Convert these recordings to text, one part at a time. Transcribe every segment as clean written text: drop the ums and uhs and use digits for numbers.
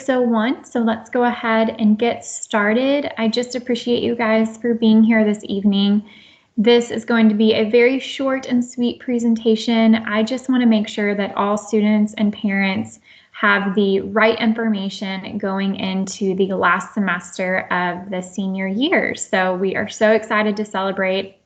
6:01, so let's go ahead and get started. I just appreciate you guys for being here this evening. This is going to be a very short and sweet presentation. I just want to make sure that all students and parents have the right information going into the last semester of the senior year. So we are so excited to celebrate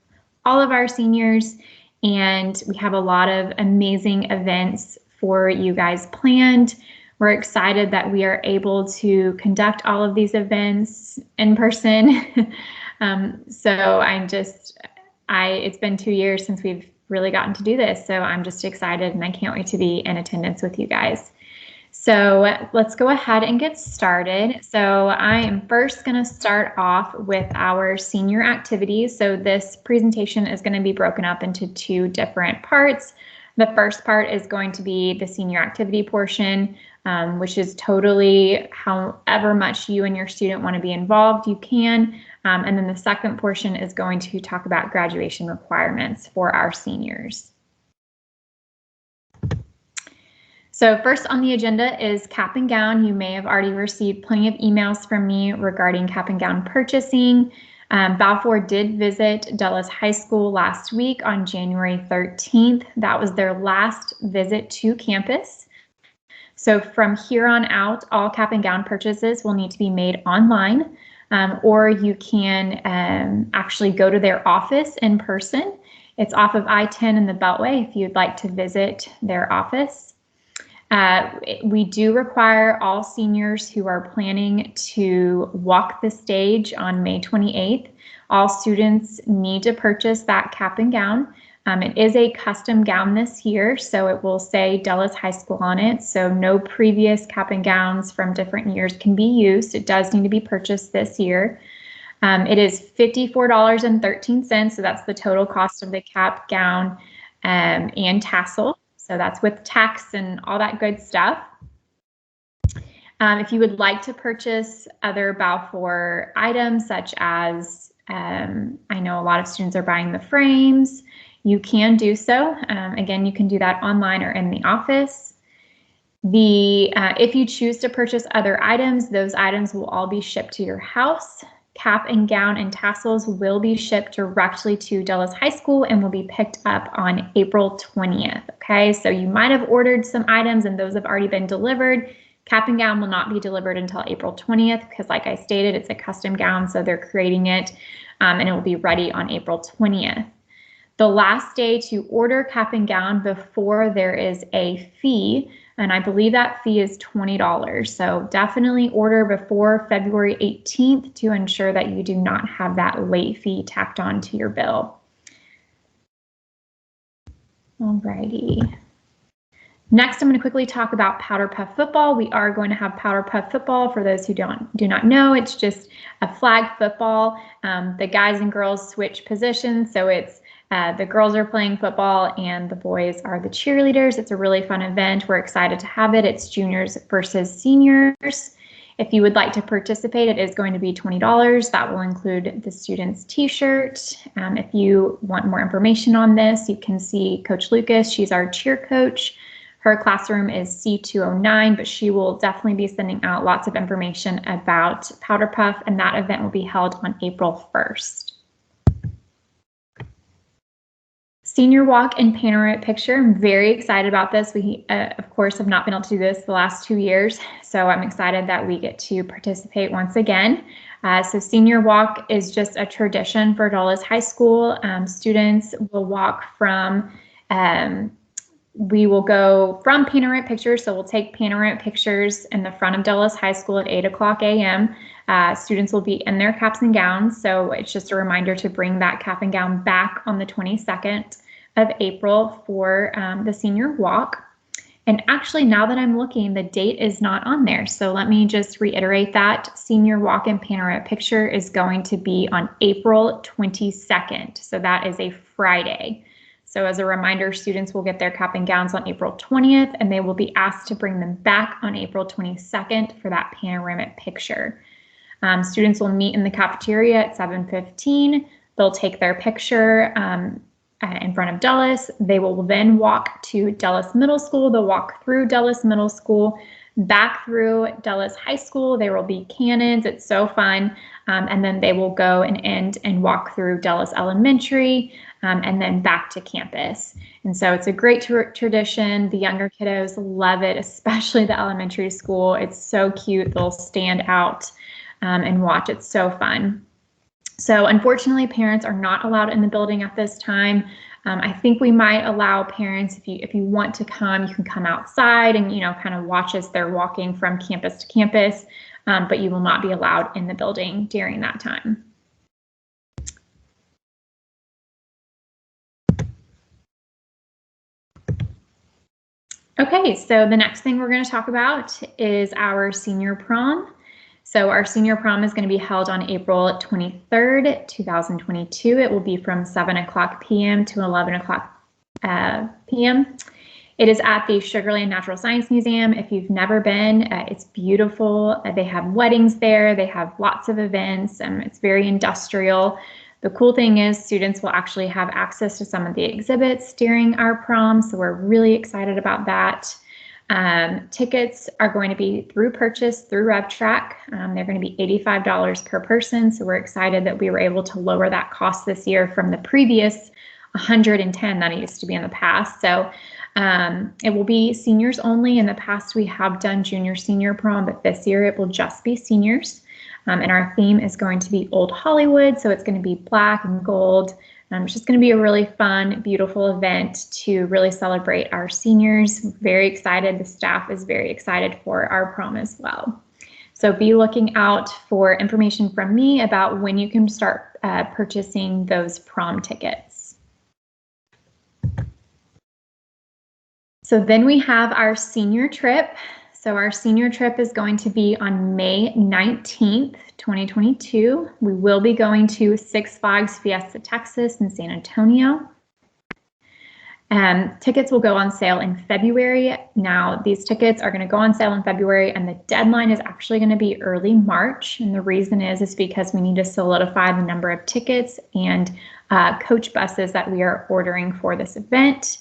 all of our seniors, and we have a lot of amazing events for you guys planned. We're excited that we are able to conduct all of these events in person. It's been 2 years since we've really gotten to do this, so I'm just excited and I can't wait to be in attendance with you guys. So let's go ahead and get started. So I am first going to start off with our senior activities. So this presentation is going to be broken up into two different parts. The first part is going to be the senior activity portion, which is totally however much you and your student want to be involved, you can. And then the second portion is going to talk about graduation requirements for our seniors. So first on the agenda is cap and gown. You may have already received plenty of emails from me regarding cap and gown purchasing. Balfour did visit Dulles High School last week on January 13th. That was their last visit to campus. So from here on out, all cap and gown purchases will need to be made online, or you can actually go to their office in person. It's off of I-10 in the Beltway if you'd like to visit their office. We do require all seniors who are planning to walk the stage on May 28th. All students need to purchase that cap and gown. It is a custom gown this year, so it will say Dulles High School on it, so no previous cap and gowns from different years can be used. It does need to be purchased this year. It is $54.13, so that's the total cost of the cap, gown, and tassel. So that's with tax and all that good stuff. If you would like to purchase other Balfour items, such as, I know a lot of students are buying the frames, you can do so. Again, you can do that online or in the office. If you choose to purchase other items, those items will all be shipped to your house. Cap and gown and tassels will be shipped directly to Dulles High School and will be picked up on April 20th. Okay, so you might have ordered some items and those have already been delivered. Cap and gown will not be delivered until April 20th because, like I stated, it's a custom gown, so they're creating it and it will be ready on April 20th. The last day to order cap and gown before there is a fee, and I believe that fee is $20. So definitely order before February 18th to ensure that you do not have that late fee tacked on to your bill. Alrighty. Next, I'm going to quickly talk about Powder Puff football. We are going to have Powder Puff football. For those who do not know, it's just a flag football. The guys and girls switch positions, so it's the girls are playing football and the boys are the cheerleaders. It's a really fun event. We're excited to have it. It's juniors versus seniors. If you would like to participate, it is going to be $20. That will include the student's t-shirt. If you want more information on this, you can see Coach Lucas. She's our cheer coach. Her classroom is C209, but she will definitely be sending out lots of information about Powder Puff, and that event will be held on April 1st. Senior walk and panoramic picture. I'm very excited about this. We, of course, have not been able to do this the last 2 years, so I'm excited that we get to participate once again. So senior walk is just a tradition for Dulles High School. Students will walk from, we will go from panoramic pictures, so we'll take panoramic pictures in the front of Dulles High School at 8:00 a.m. Students will be in their caps and gowns, so it's just a reminder to bring that cap and gown back on the 22nd of April for the senior walk. And actually, now that I'm looking, the date is not on there, so let me just reiterate that. Senior walk and panoramic picture is going to be on April 22nd, so that is a Friday. So as a reminder, students will get their cap and gowns on April 20th, and they will be asked to bring them back on April 22nd for that panoramic picture. Students will meet in the cafeteria at 7:15. They'll take their picture in front of Dulles. They will then walk to Dulles Middle School. They'll walk through Dulles Middle School back through Dulles High School. There will be cannons. It's so fun. And then they will go and end and walk through Dulles Elementary and then back to campus. And so it's a great tradition. The younger kiddos love it, especially the elementary school. It's so cute. They'll stand out and watch. It's so fun. So unfortunately, parents are not allowed in the building at this time. I think we might allow parents, if you want to come, you can come outside and, kind of watch as they're walking from campus to campus, but you will not be allowed in the building during that time. Okay, so the next thing we're going to talk about is our senior prom. So our senior prom is going to be held on April 23rd, 2022. It will be from 7 o'clock p.m. to 11 o'clock p.m. It is at the Sugarland Natural Science Museum. If you've never been, it's beautiful. They have weddings there. They have lots of events. It's very industrial. The cool thing is students will actually have access to some of the exhibits during our prom, so we're really excited about that. Tickets are going to be through purchase through RevTrack. They're going to be $85 per person, so we're excited that we were able to lower that cost this year from the previous $110 that it used to be in the past. So it will be seniors only. In the past, we have done junior senior prom, but this year it will just be seniors. And our theme is going to be Old Hollywood, so it's going to be black and gold. It's just going to be a really fun, beautiful event to really celebrate our seniors. Very excited. The staff is very excited for our prom as well. So be looking out for information from me about when you can start purchasing those prom tickets. So then we have our senior trip. So our senior trip is going to be on May 19th, 2022. We will be going to Six Flags Fiesta Texas in San Antonio. Tickets will go on sale in February. Now, these tickets are going to go on sale in February, and the deadline is actually going to be early March. And the reason is because we need to solidify the number of tickets and coach buses that we are ordering for this event.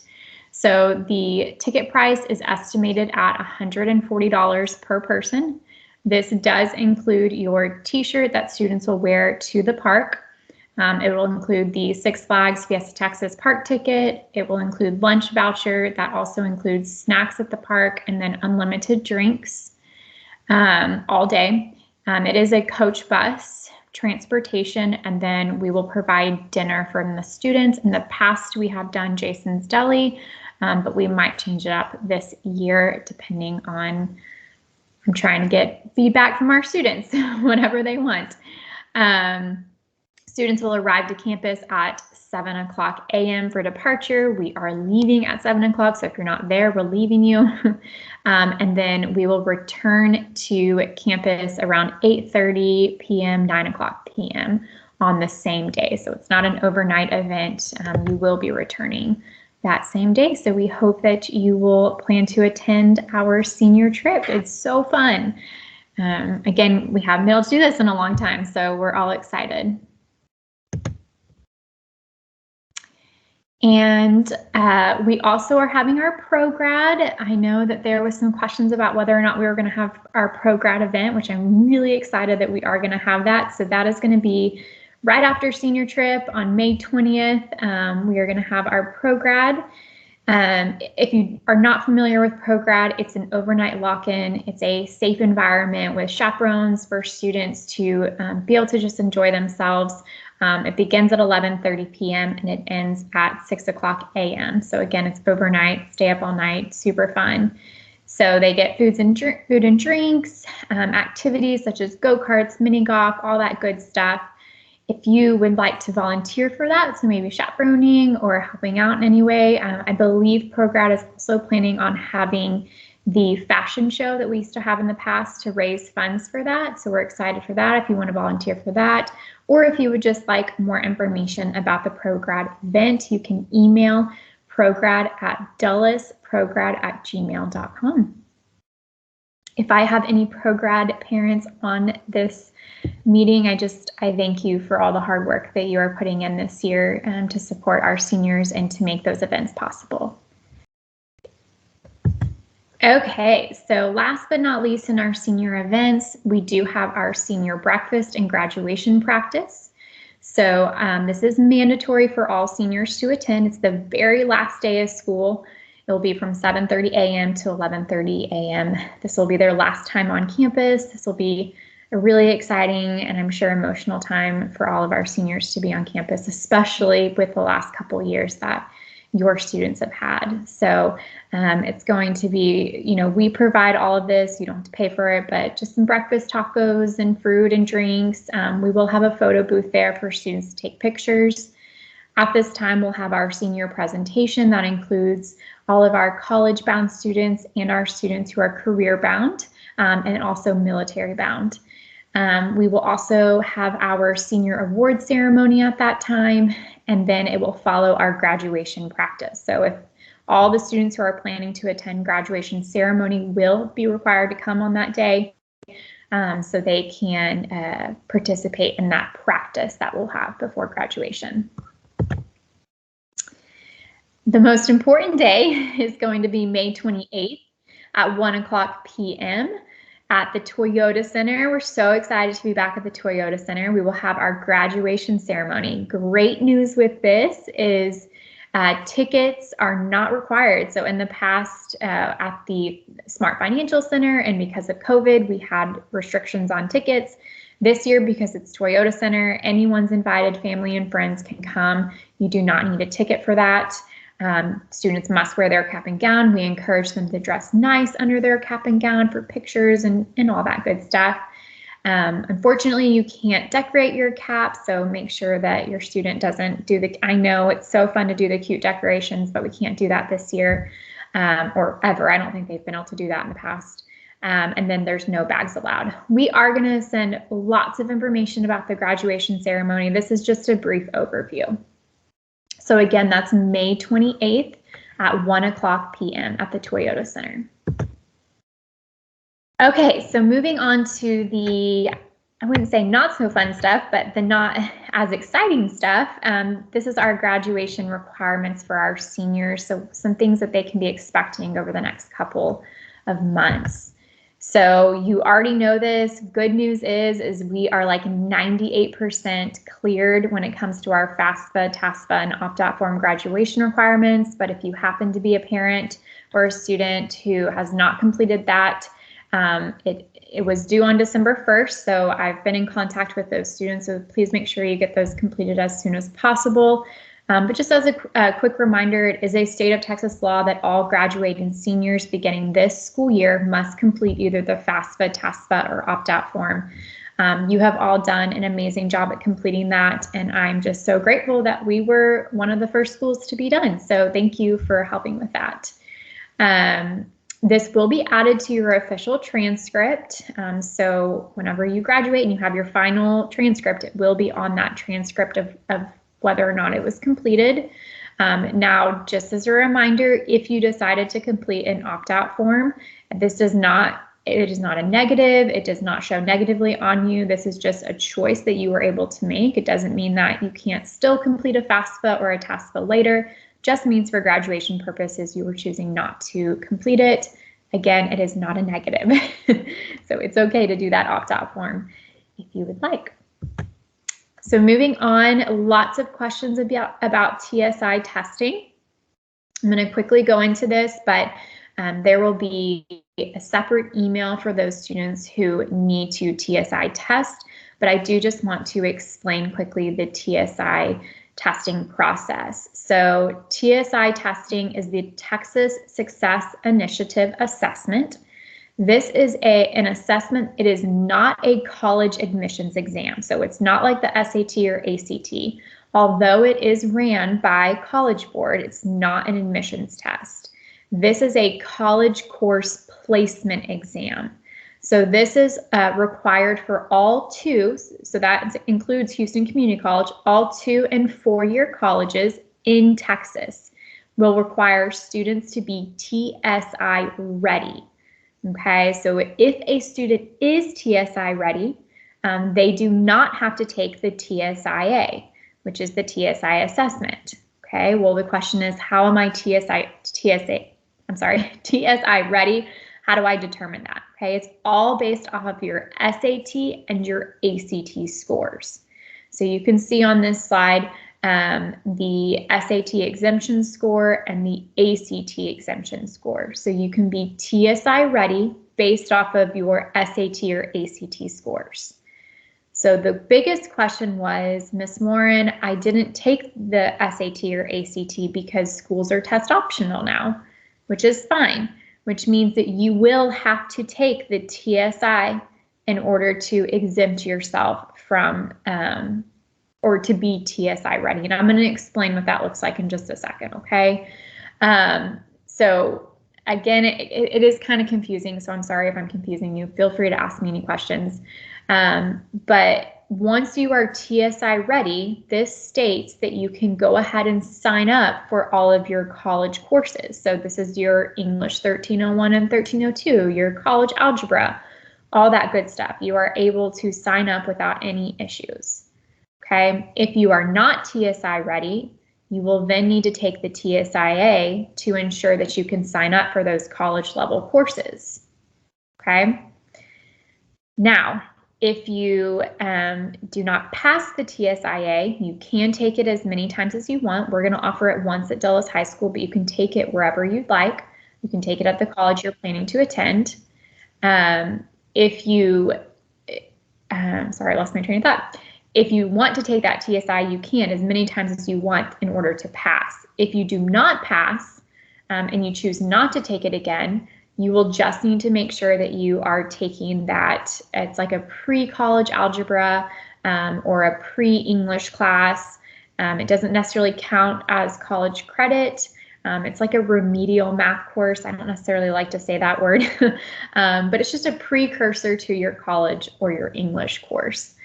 So the ticket price is estimated at $140 per person. This does include your t-shirt that students will wear to the park. It will include the Six Flags Fiesta Texas park ticket. It will include lunch voucher that also includes snacks at the park and then unlimited drinks all day. It is a coach bus transportation, and then we will provide dinner from the students. In the past, we have done Jason's Deli, but we might change it up this year depending on, I'm trying to get feedback from our students, whatever they want. Students will arrive to campus at 7 o'clock a.m. for departure. We are leaving at 7 o'clock, so if you're not there, we're leaving you. And then we will return to campus around 8:30 p.m., 9 o'clock p.m. on the same day. So it's not an overnight event. You will be returning that same day. So we hope that you will plan to attend our senior trip. It's so fun. Again, we haven't been able to do this in a long time, so we're all excited. And we also are having our ProGrad. I know that there was some questions about whether or not we were going to have our ProGrad event, which I'm really excited that we are going to have that. So that is going to be right after senior trip on May 20th. We are going to have our ProGrad. If you are not familiar with ProGrad, it's an overnight lock-in. It's a safe environment with chaperones for students to be able to just enjoy themselves. It begins at 11:30 p.m. and it ends at 6 o'clock a.m. So again, it's overnight, stay up all night, super fun. So they get food and drinks, activities such as go-karts, mini golf, all that good stuff. If you would like to volunteer for that, so maybe chaperoning or helping out in any way, I believe ProGrad is also planning on having the fashion show that we used to have in the past to raise funds for that. So we're excited for that if you want to volunteer for that. Or if you would just like more information about the ProGrad event, you can email prograd@dullesprograd@gmail.com. If I have any ProGrad parents on this meeting, I thank you for all the hard work that you are putting in this year to support our seniors and to make those events possible. Okay, so last but not least in our senior events, we do have our senior breakfast and graduation practice. So this is mandatory for all seniors to attend. It's the very last day of school. It will be from 7:30 a.m. to 11:30 a.m. This will be their last time on campus. This will be a really exciting and I'm sure emotional time for all of our seniors to be on campus, especially with the last couple years that your students have had. So it's going to be, we provide all of this. You don't have to pay for it, but just some breakfast tacos and fruit and drinks. We will have a photo booth there for students to take pictures. At this time, we'll have our senior presentation that includes all of our college-bound students and our students who are career-bound and also military-bound. We will also have our senior award ceremony at that time, and then it will follow our graduation practice. So if all the students who are planning to attend graduation ceremony will be required to come on that day, so they can participate in that practice that we'll have before graduation. The most important day is going to be May 28th at 1:00 p.m. at the Toyota Center. We're so excited to be back at the Toyota Center. We will have our graduation ceremony. Great news with this is tickets are not required. So in the past at the Smart Financial Center and because of COVID, we had restrictions on tickets. This year, because it's Toyota Center, anyone's invited, family and friends can come. You do not need a ticket for that. Students must wear their cap and gown. We encourage them to dress nice under their cap and gown for pictures and all that good stuff. Unfortunately, you can't decorate your cap, so make sure that your student doesn't do I know it's so fun to do the cute decorations, but we can't do that this year or ever. I don't think they've been able to do that in the past. And then there's no bags allowed. We are going to send lots of information about the graduation ceremony. This is just a brief overview. So again, that's May 28th at 1:00 p.m. at the Toyota Center. Okay, so moving on to the, I wouldn't say not so fun stuff, but the not as exciting stuff. This is our graduation requirements for our seniors. So some things that they can be expecting over the next couple of months. So you already know this. Good news is we are like 98% cleared when it comes to our FAFSA, TSIA, and opt-out form graduation requirements. But if you happen to be a parent or a student who has not completed that, it was due on December 1st. So I've been in contact with those students. So please make sure you get those completed as soon as possible. But just as a quick reminder, it is a state of Texas law that all graduating seniors beginning this school year must complete either the FAFSA, TSIA, or opt-out form. You have all done an amazing job at completing that, and I'm just so grateful that we were one of the first schools to be done. So thank you for helping with that. This will be added to your official transcript. So whenever you graduate and you have your final transcript, it will be on that transcript of whether or not it was completed. Now, just as a reminder, if you decided to complete an opt-out form, it is not a negative. It does not show negatively on you. This is just a choice that you were able to make. It doesn't mean that you can't still complete a FAFSA or a TSIA later. Just means for graduation purposes, you were choosing not to complete it. Again, it is not a negative. So it's okay to do that opt-out form if you would like. So moving on, lots of questions about TSI testing. I'm going to quickly go into this, but there will be a separate email for those students who need to TSI test, but I do just want to explain quickly the TSI testing process. So TSI testing is the Texas Success Initiative Assessment. This is an assessment. It is not a college admissions exam. So it's not like the SAT or ACT. Although it is ran by College Board, it's not an admissions test. This is a college course placement exam. So this is required for all two, so that includes Houston Community College, all 2- and 4-year colleges in Texas will require students to be TSI ready. Okay, so if a student is TSI ready, they do not have to take the TSIA, which is the TSI assessment. Okay, well, the question is, how am I TSI TSI ready. How do I determine that? Okay, it's all based off of your SAT and your ACT scores. So you can see on this slide the SAT exemption score and the ACT exemption score. So you can be TSI ready based off of your SAT or ACT scores. So the biggest question was, Miss Morin, I didn't take the SAT or ACT because schools are test optional now, which is fine, which means that you will have to take the TSI in order to exempt yourself from or to be TSI ready. And I'm going to explain what that looks like in just a second, okay? So again, it is kind of confusing, so I'm sorry if I'm confusing you. Feel free to ask me any questions. But once you are TSI ready, this states that you can go ahead and sign up for all of your college courses. So this is your English 1301 and 1302, your college algebra, all that good stuff. You are able to sign up without any issues. Okay, if you are not TSI ready, you will then need to take the TSIA to ensure that you can sign up for those college level courses. Okay, now if you do not pass the TSIA, you can take it as many times as you want. We're going to offer it once at Dulles High School, but you can take it wherever you'd like. You can take it at the college you're planning to attend. If you, sorry, I lost my train of thought. If you want to take that TSI, you can as many times as you want in order to pass. If you do not pass and you choose not to take it again, you will just need to make sure that you are taking that. It's like a pre-college algebra or a pre-English class. It doesn't necessarily count as college credit. It's like a remedial math course. I don't necessarily like to say that word, but it's just a precursor to your college or your English course.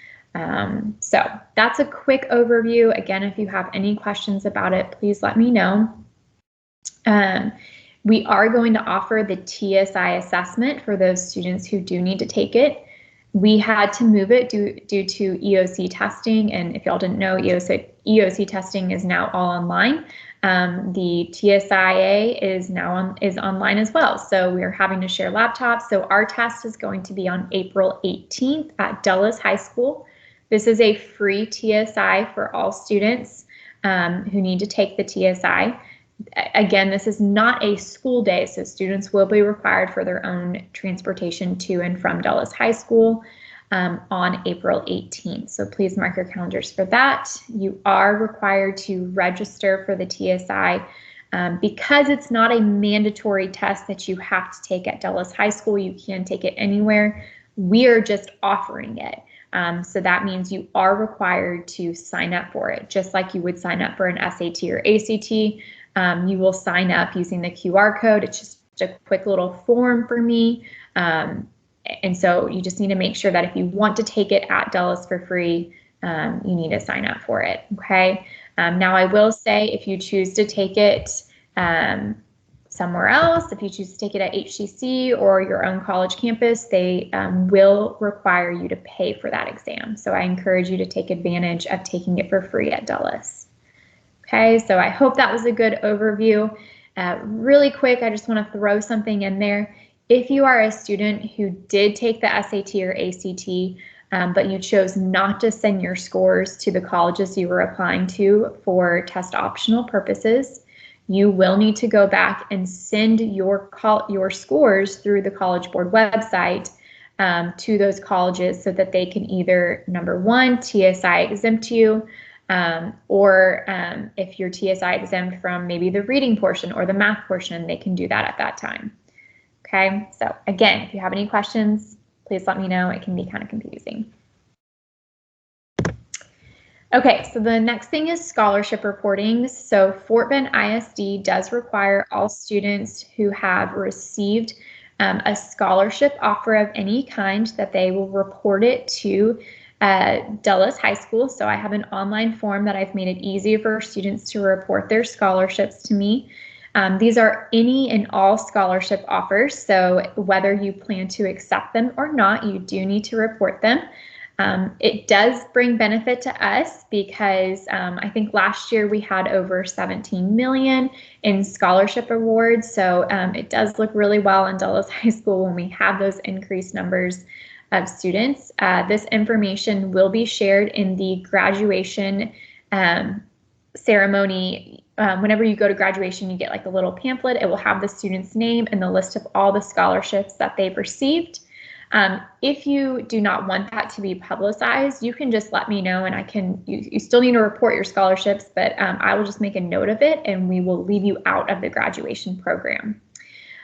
So that's a quick overview. Again, if you have any questions about it, please let me know. We are going to offer the TSI assessment for those students who do need to take it. We had to move it due to EOC testing, and if y'all didn't know, EOC testing is now all online. The TSIA is now online as well, so we are having to share laptops. So our test is going to be on April 18th at Dulles High School. This is a free TSI for all students who need to take the TSI. Again, this is not a school day, so students will be required for their own transportation to and from Dulles High School on April 18th. So please mark your calendars for that. You are required to register for the TSI because it's not a mandatory test that you have to take at Dulles High School. You can take it anywhere. We are just offering it. So that means you are required to sign up for it, just like you would sign up for an SAT or ACT. You will sign up using the QR code. It's just a quick little form for me. And so you just need to make sure that if you want to take it at Dulles for free, you need to sign up for it. Okay. Now I will say if you choose to take it somewhere else, if you choose to take it at HCC or your own college campus, they will require you to pay for that exam. So I encourage you to take advantage of taking it for free at Dulles. Okay, so I hope that was a good overview. Really quick, I just want to throw something in there. If you are a student who did take the SAT or ACT, but you chose not to send your scores to the colleges you were applying to for test optional purposes, you will need to go back and send your scores through the College Board website to those colleges so that they can either, number one, TSI exempt you, or if you're TSI exempt from maybe the reading portion or the math portion, they can do that at that time. Okay, so again, if you have any questions, please let me know. It can be kind of confusing. Okay, so the next thing is scholarship reporting. So Fort Bend ISD does require all students who have received a scholarship offer of any kind that they will report it to Dulles High School. So I have an online form that I've made it easy for students to report their scholarships to me. These are any and all scholarship offers. So whether you plan to accept them or not, you do need to report them. It does bring benefit to us because I think last year we had over 17 million in scholarship awards. So it does look really well in Dulles High School when we have those increased numbers of students. This information will be shared in the graduation ceremony. Whenever you go to graduation, you get like a little pamphlet. It will have the student's name and the list of all the scholarships that they've received. If you do not want that to be publicized, you can just let me know, and you still need to report your scholarships, but I will just make a note of it and we will leave you out of the graduation program.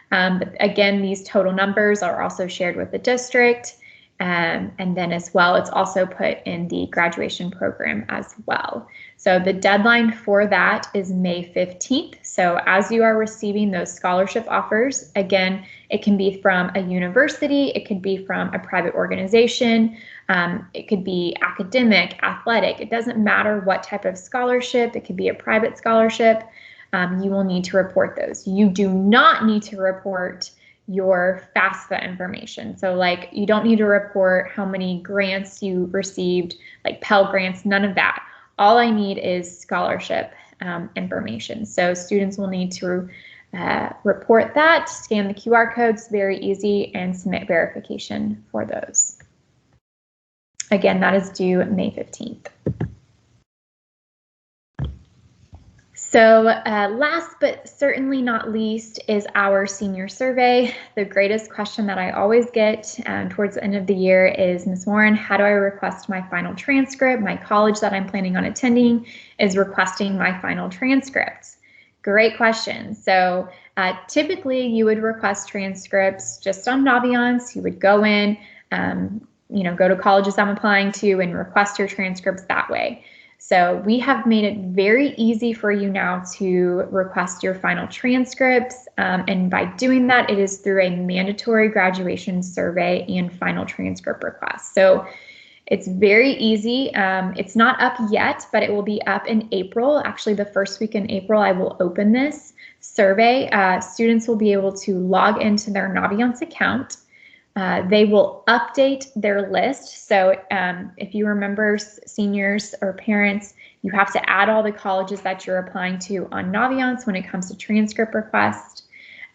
But again, these total numbers are also shared with the district. And then as well, it's also put in the graduation program as well. So the deadline for that is May 15th. So as you are receiving those scholarship offers, again, it can be from a university, it could be from a private organization, it could be academic, athletic, it doesn't matter what type of scholarship, it could be a private scholarship, you will need to report those. You do not need to report your FAFSA information. So like you don't need to report how many grants you received, like Pell Grants, none of that. All I need is scholarship information. So students will need to report that, scan the QR codes, very easy, and submit verification for those. Again, that is due May 15th. So last but certainly not least is our senior survey. The greatest question that I always get towards the end of the year is, Ms. Warren, how do I request my final transcript? My college that I'm planning on attending is requesting my final transcripts. Great question. So typically you would request transcripts just on Naviance. You would go in, go to colleges I'm applying to and request your transcripts that way. So we have made it very easy for you now to request your final transcripts. And by doing that, it is through a mandatory graduation survey and final transcript request. So it's very easy. It's not up yet, but it will be up in April. Actually, the first week in April, I will open this survey. Students will be able to log into their Naviance account. They will update their list. So if you remember, seniors or parents, you have to add all the colleges that you're applying to on Naviance when it comes to transcript request.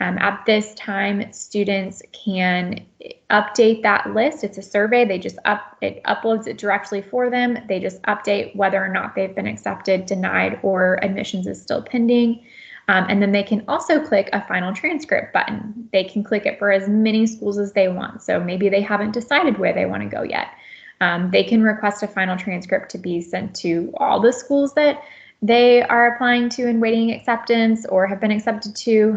At this time, students can update that list. It's a survey. It uploads it directly for them. They just update whether or not they've been accepted, denied, or admissions is still pending. And then they can also click a final transcript button. They can click it for as many schools as they want. So maybe they haven't decided where they want to go yet. They can request a final transcript to be sent to all the schools that they are applying to and waiting acceptance or have been accepted to,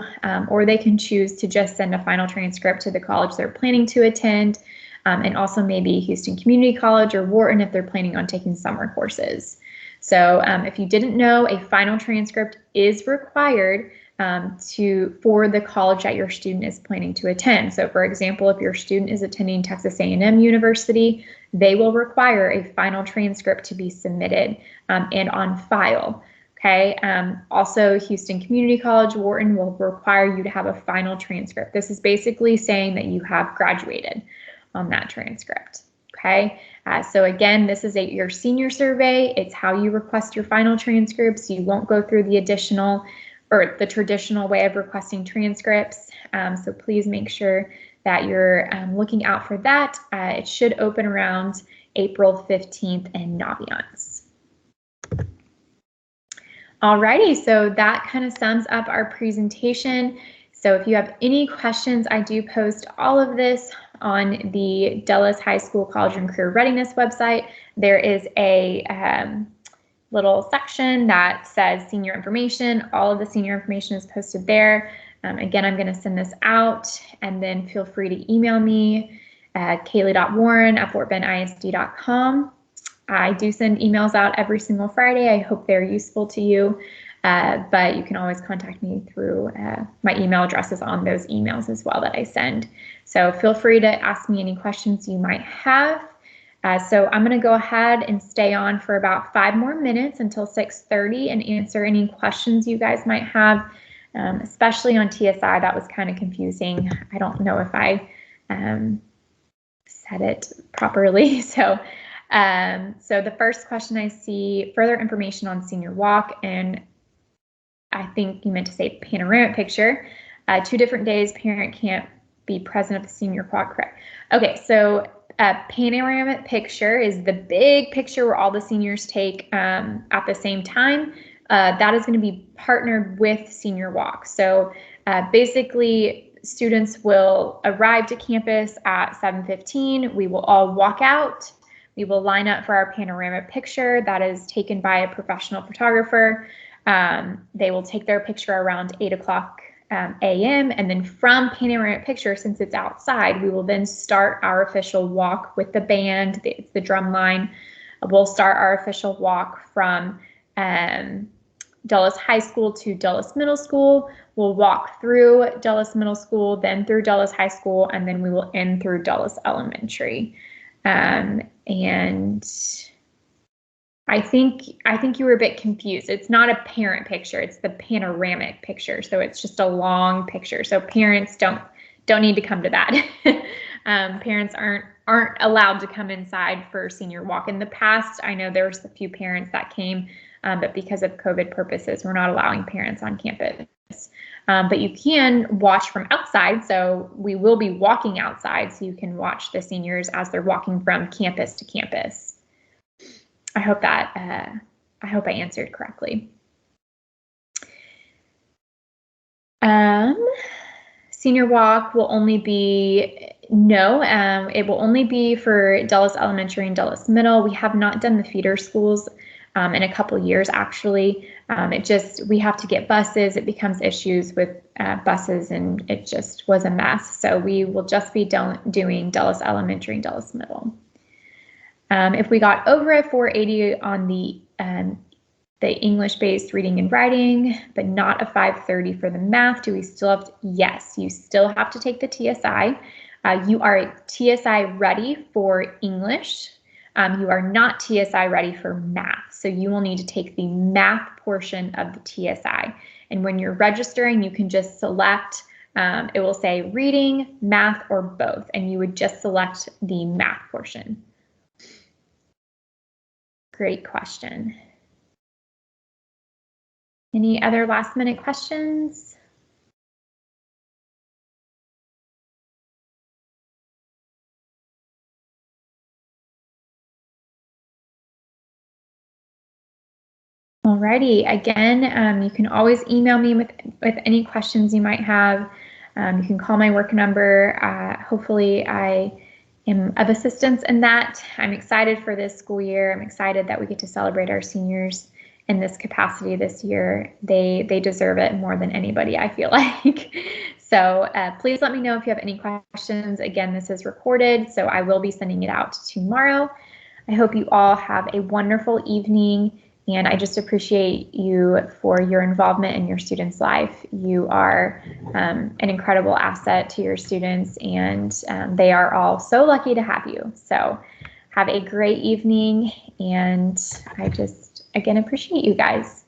or they can choose to just send a final transcript to the college they're planning to attend, and also maybe Houston Community College or Wharton if they're planning on taking summer courses. So if you didn't know, a final transcript is required for the college that your student is planning to attend. So for example, if your student is attending Texas A&M University, they will require a final transcript to be submitted and on file. Okay. Also, Houston Community College, Wharton will require you to have a final transcript. This is basically saying that you have graduated on that transcript. Okay. So again, this is your senior survey. It's how you request your final transcripts. You won't go through the traditional way of requesting transcripts. So please make sure that you're looking out for that. It should open around April 15th in Naviance. Alrighty, so that kind of sums up our presentation. So if you have any questions, I do post all of this on the Dulles High School College and Career Readiness website. There is a little section that says senior information. All of the senior information is posted there. Again, I'm going to send this out, and then feel free to email me at kaylee.warren@fortbennisd.com. I do send emails out every single Friday. I hope they're useful to you, but you can always contact me through my email addresses on those emails as well that I send. So feel free to ask me any questions you might have. So I'm going to go ahead and stay on for about 5 more minutes until 6:30 and answer any questions you guys might have, especially on TSI. That was kind of confusing. I don't know if I said it properly. So So the first question I see, further information on senior walk, and I think you meant to say panoramic picture. 2 different days, parent can't be present at the senior walk, correct? Okay, so panoramic picture is the big picture where all the seniors take at the same time. That is going to be partnered with senior walk. So basically, students will arrive to campus at 7:15. We will all walk out. We will line up for our panoramic picture that is taken by a professional photographer. They will take their picture around 8 o'clock a.m. and then from panoramic picture, since it's outside, we will then start our official walk with the band, the drum line. We'll start our official walk from Dulles High School to Dulles Middle School. We'll walk through Dulles Middle School, then through Dulles High School, and then we will end through Dulles Elementary. And I think you were a bit confused. It's not a parent picture, it's the panoramic picture. So it's just a long picture. So parents don't need to come to that. Parents aren't allowed to come inside for senior walk. In the past, I know there was a few parents that came, but because of COVID purposes, we're not allowing parents on campus. But you can watch from outside, so we will be walking outside, so you can watch the seniors as they're walking from campus to campus. I hope I answered correctly. Senior walk will only be, it will only be for Dulles Elementary and Dulles Middle. We have not done the feeder schools in a couple years, actually. We have to get buses. It becomes issues with buses, and it just was a mess. So we will just be doing Dulles Elementary and Dulles Middle. If we got over a 480 on the English-based reading and writing, but not a 530 for the math, do we still have to? Yes, you still have to take the TSI. You are TSI ready for English. You are not TSI ready for math. So you will need to take the math portion of the TSI. And when you're registering, you can just select, it will say reading, math, or both, and you would just select the math portion. Great question. Any other last minute questions? Alrighty, again, you can always email me with any questions you might have. You can call my work number. Hopefully I am of assistance in that. I'm excited for this school year. I'm excited that we get to celebrate our seniors in this capacity this year. They deserve it more than anybody, I feel like. So please let me know if you have any questions. Again, this is recorded, so I will be sending it out tomorrow. I hope you all have a wonderful evening, and I just appreciate you for your involvement in your students' life. You are an incredible asset to your students, and they are all so lucky to have you. So have a great evening, and I just, again, appreciate you guys.